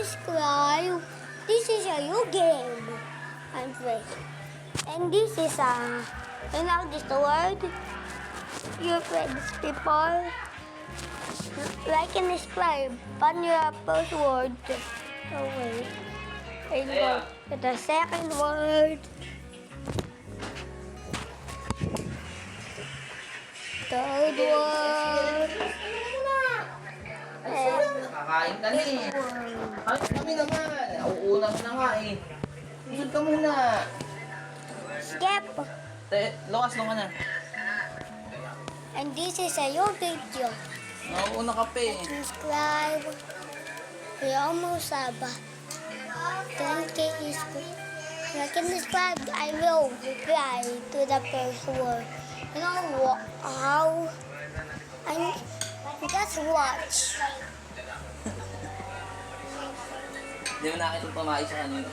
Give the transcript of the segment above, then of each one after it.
subscribe. This is a new game. I'm playing. And this is and now this the word. Your friends, people. Like and subscribe. On your first word. Oh wait. And go to the second word. Third word. Nakakain ka na eh. Ay, kami naman. Nauuna ka na nga eh. Isod ka muna. Skip. Lukas lang ka na. And this is a new video. Nauuna ka pa eh. Subscribe. We almost have 10K is good. Like and subscribe, I will reply to the first word. You know how? I just watch. Hindi mo nakita pamay sa kanina.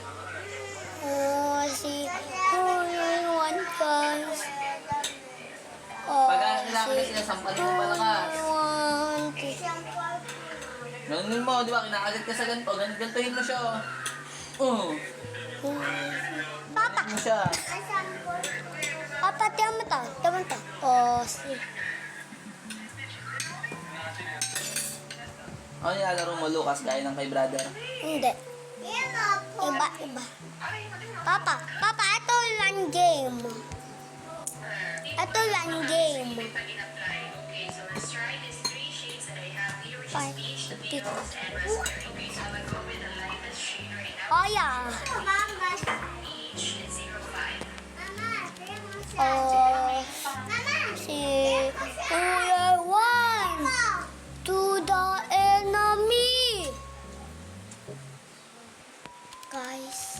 Oh, see who you want guys. Oh, Pag kailangan sila sampalin mo malakas. want. Ganunin mo, di ba? Kinakagat ka sa ganito. Gantuhin mo siya. Oh. Papa. Mo siya. Papa, tiyan mo to. Tiyan mo to. Oh, see. Ano nilalaro mo, Lucas? Gaya ng kay brother? Hindi. Iba. Papa, ito lang game. Ito lang game. Oh, yeah. Oh, si Player 1 to the enemy. Guys,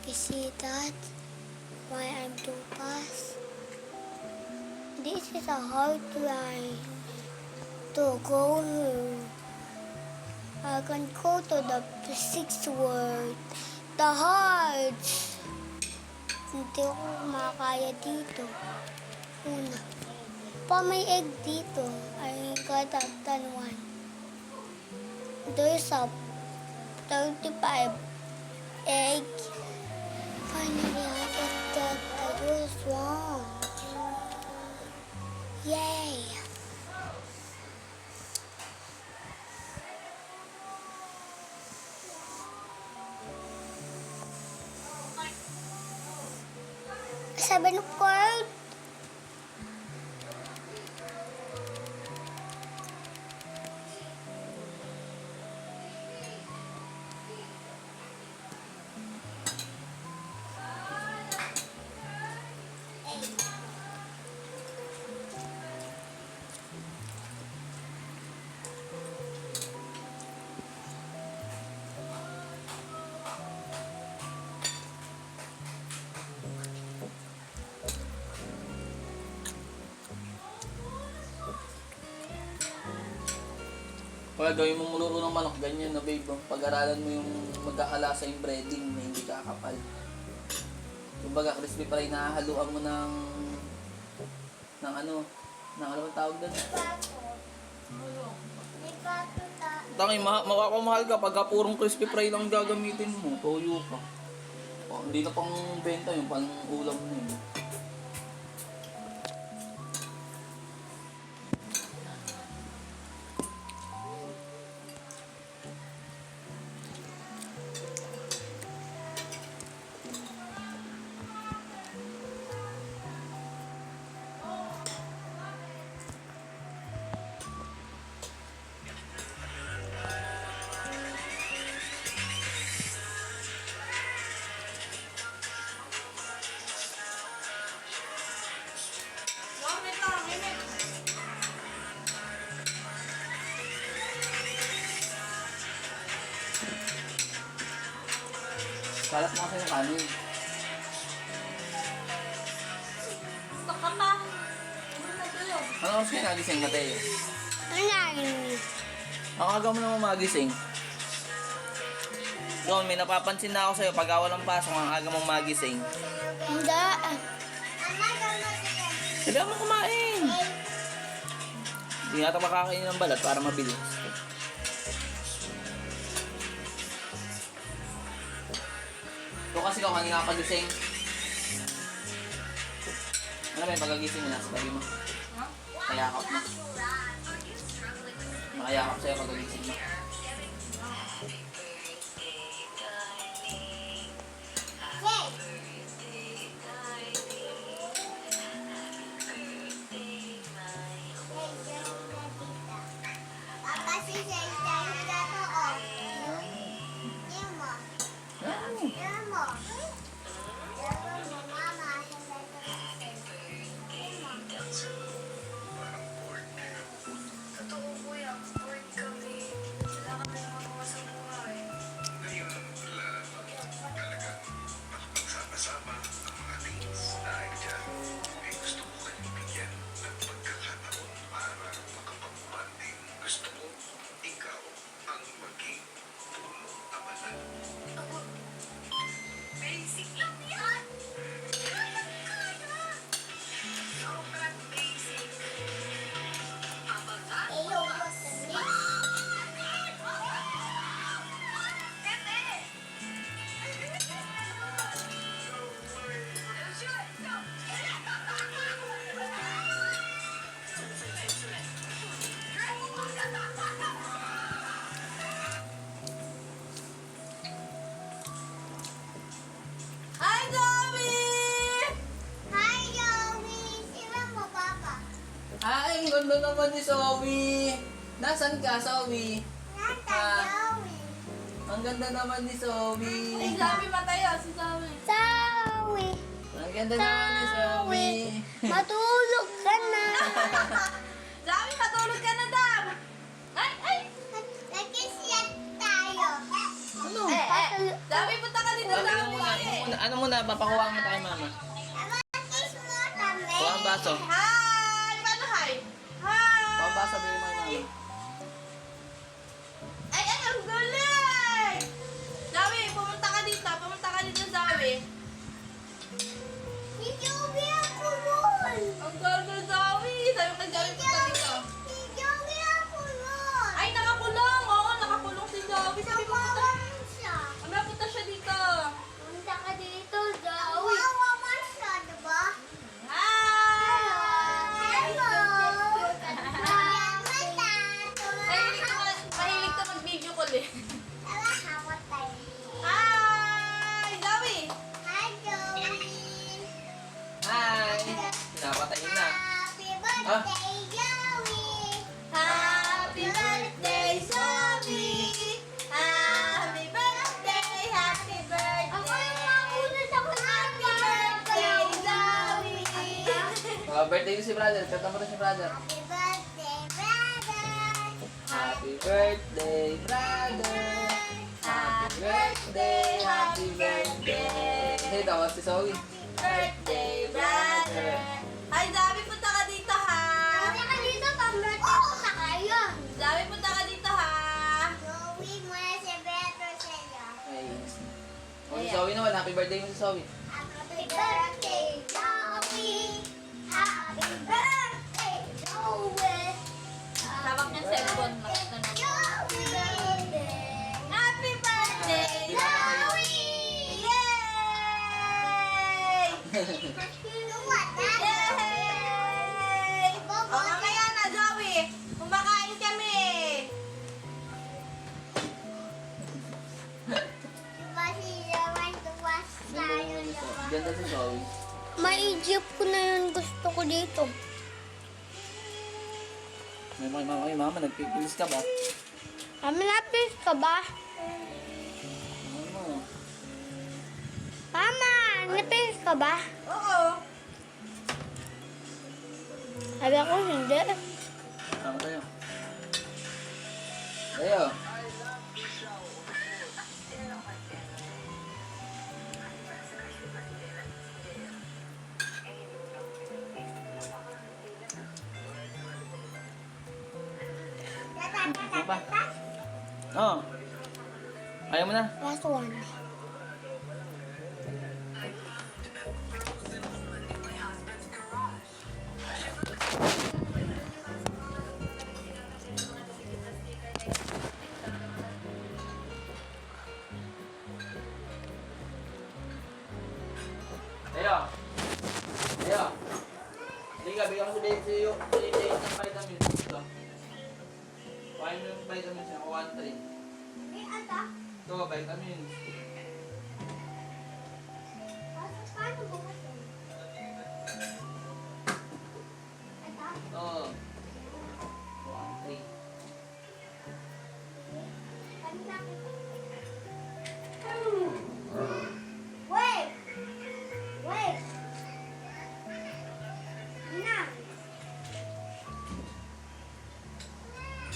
you see that? Why I'm too fast? This is a hard line to go through. I can go to the sixth word. The hearts. Hindi ko makakaya dito. Una. Pa may egg dito. I got that one. There's a 35 egg. Finally, I got that. I was wrong. Yay! Seven word. Kaya gawin mo muluro ng manok, ganyan na babe. Pag-aralan mo yung magkakalasa yung breading na hindi kakapal. Kumbaga, crispy pa rin nahahaluan mo ng ano bang tawag doon? Tangi, makakamahal ka pagka purong crispy fry lang gagamitin mo. Toyo pa. Oh, hindi na pang benta yung pang ulam na yun. Kalat mo kasi yung kanin. Ano kasi nagising ka tayo? Ano? Ang aga mo naman magising. Doon, may napapansin na ako sa'yo. Pag walang pasok, ang aga mong magising. Hindi. Kailangan mo kumain. Hindi nga ito makakain ng balat para mabilis. kasi ikaw kanina kapagising. Ano ba yung pagagising mo na sa tabi mo? Kayakap mo. Makayakap sa'yo pagagising mo. Papa, si Jay na to, oh. Yan mo. Yan mo. Mama. Totoo kuya, bored kami. Wala kami magawa sa buhay. Ngayon lang talagang magsama-sama ang mga teens dahil dyan ay gusto ko kayong bigyan ng pagkakataon para makapag-bonding. Gusto ko ikaw ang maging puno amalan. Ako, basic lang yan. Kaya. Sobrang basic. Pabagat. Hi, Zoe! Hi, Joey. Sino mo, Papa? Ay, ang ganda naman ni Zoe. Nasaan ka, Zoe? Nata, Ah. Joey. Ang ganda naman ni Zoe. Si Zoe matayo, si Zoe. Zoe. Ang ganda naman ni Zoe. Matulog ka na. Zoe, matulog ka na daw! Ay! Nag-kiss tayo. Ano? Zoe, punta ka dito, Ano Zoe! muna? Ano muna? Papakuha kita kay mama. Kiss mo kami. Kuha ang baso. Hi! Paano hi? Kuha Hi! ang baso, bigyan mo kay mama. Ay, ang galing! Zoe, pumunta ka dito, Zoe. Si Joey ang kulon. Ang galing, Zoe! Sabi ko kay Zoe, punta dito. Si Joey ang kulon. Ay, nakakulong! Oo, nakakulong si Zoe. Sabi ko, punta. siya. Punta siya dito. Punta ka dito, Joey. Kawawa siya, diba? Hi! Hello. Mahilig ka mag-video call eh. Tara, hawak tayo. Hi! Zoe! Hi, Joey. Hi! Pinapatayin na. Happy birthday, Joey. Happy birthday, Zoe! Happy birthday, happy birthday! Ako yung maunod ako na Happy birthday, Zoe! Birthday ko si brother. Kanta mo rin si brother. Happy birthday, brother. Happy birthday, brother. Happy birthday, happy birthday. Hey, tawag si Zoe. Birthday, brother! Hi, Zoe! Punta ka dito, ha? Punta ka dito, pang-birthday ko sa kayo. Zoe, punta ka dito, ha? Joey, muna si Beto sa'yo. Ay, o si Zoe naman. Happy birthday mo si Zoe. Happy birthday, Joey. Happy birthday, Joey. Hawak niya cellphone. Makita na. Joey. Happy birthday, Joey. Yay! Luwat na. Yay! O, mamaya na, Zoe. Kumakain kami. Diba si Joey, tuwas tayo. Ganda si Zoe. Maijip ko na yun gusto ko dito. Ay, mama, nagpipilis ka ba? Malapit ka ba? Ano? Mama, napis ka ba? Oo. Sabi ako, hindi. Tama tayo. Tayo. Ano pa? Oo. Ayaw mo na. Last one. Kuhain mo yung vitamins niya, 1-3. May ata? Ito, vitamins. Paano bukas yun? Ata? Ito. 1-3. Ano na? Wait! Wait! Na!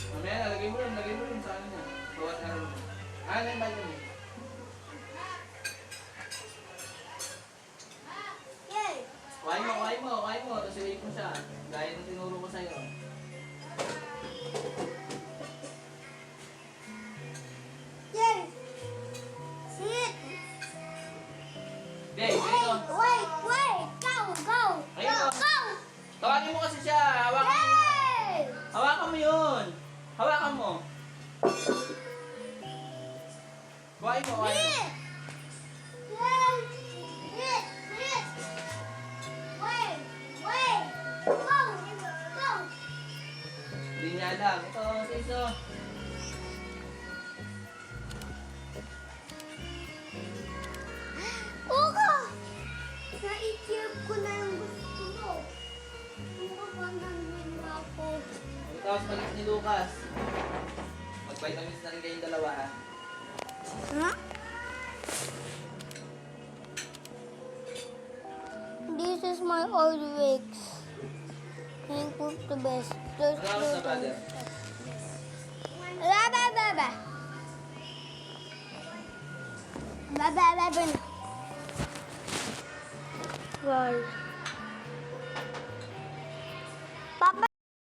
Mamaya, lagay mo rin sa ano niya. Bawat araw mo. Ano yung vitamin? Yay! Kuhain mo. Tapos i-wait mo siya. Gaya ng tinuro ko sa'yo. Yay! Sit! Okay, dito. Wait! Go! Go! Ayun, Go! oh. Go! Tawagin mo kasi siya. Hawakan mo. Yay! Hawakan mo yun. Hawakan mo. Kuhain mo. Sit! Wait! Sit! Sit! Wait! Wait! Go! Go! Hindi niya alam. Ito, siso. Oka! Na-i-cheer ko na yung gusto mo. Ano ba nandun ako? Tapos palit ni Lucas. Mag-vitamins na rin kayong dalawa ha. Huh? This is my old wigs. Thank you the best. Ano sa brother? Baba, baba. Baba, baba na. Wow. Papa,